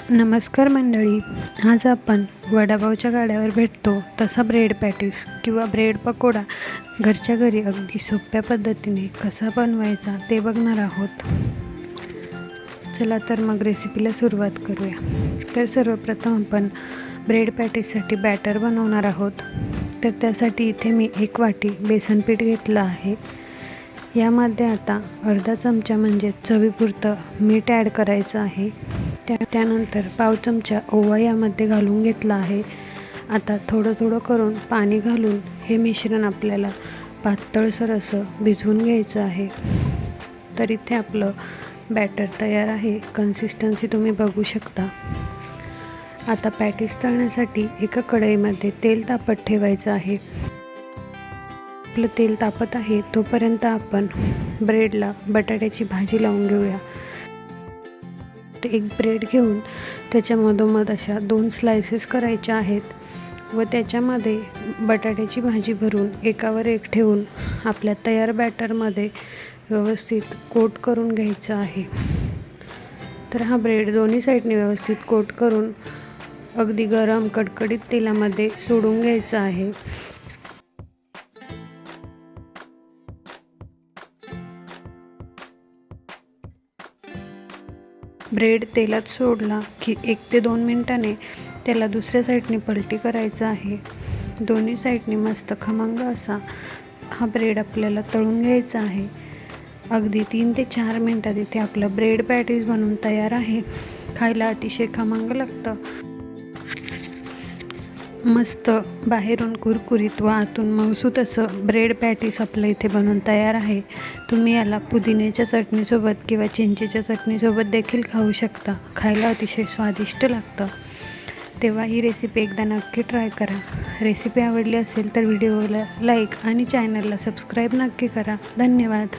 नमस्कार मंडळी, आज आपण वडापावच्या गाड्यावर भेटतो तसा ब्रेड पॅटीस किंवा ब्रेड पकोडा घरच्या घरी अगदी सोप्या पद्धतीने कसा बनवायचा ते बघणार आहोत. चला तर मग रेसिपीला सुरुवात करूया. तर सर्वप्रथम आपण ब्रेड पॅटीससाठी बॅटर बनवणार आहोत. तर त्यासाठी इथे मी 1 वाटी बेसन पीठ घेतलं आहे. यामध्ये आता अर्धा चमचा म्हणजे चवीपुरतं मीठ ॲड करायचं आहे. त्यानंतर पाव चमचा ओवा यामध्ये घालून घेतला आहे. आता थोडं थोडं करून पाणी घालून हे मिश्रण आपल्याला पातळसर असं भिजवून घ्यायचं आहे. तर इथे आपलं बॅटर तयार आहे. कन्सिस्टन्सी तुम्ही बघू शकता. आता पॅटीस तळण्यासाठी एका कढईमध्ये तेल तापत ठेवायचं आहे. आपलं तेल तापत आहे तोपर्यंत आपण ब्रेडला बटाट्याची भाजी लावून घेऊया. एक ब्रेड घेऊन त्याच्या मधोमध अशा 2 स्लायसेस करायच्या आहेत व त्याच्यामध्ये बटाट्याची भाजी भरून एकावर एक ठेवून आपल्या तयार बॅटरमध्ये व्यवस्थित कोट करून घ्यायचं आहे. तर हा ब्रेड दोन्ही साईडने व्यवस्थित कोट करून अगदी गरम कडकडीत तेलामध्ये सोडून घ्यायचं आहे. ब्रेड तेलात सोडला की 1 ते 2 मिनिटांनी त्याला दुसऱ्या साईडने पलटी करायचं आहे. दोन्ही साईडने मस्त खमंग असा हा ब्रेड आपल्याला तळून घ्यायचा आहे. अगदी 3 ते 4 मिनिटात इथे आपलं ब्रेड पॅटीस बनवून तयार आहे. खायला अतिशय खमंग लागतं. मस्त बाहेरून कुरकुरीत व आतून मऊसूत असं ब्रेड पॅटीस आपलं इथे बनवून तयार आहे. तुम्ही याला पुदिन्याच्या चटणीसोबत किंवा चिंचेच्या चटणीसोबत देखील खाऊ शकता. खायला अतिशय स्वादिष्ट लागतं. तेव्हा ही रेसिपी एकदा नक्की ट्राय करा. रेसिपी आवडली असेल तर व्हिडिओला लाईक आणि चॅनलला सबस्क्राईब नक्की करा. धन्यवाद.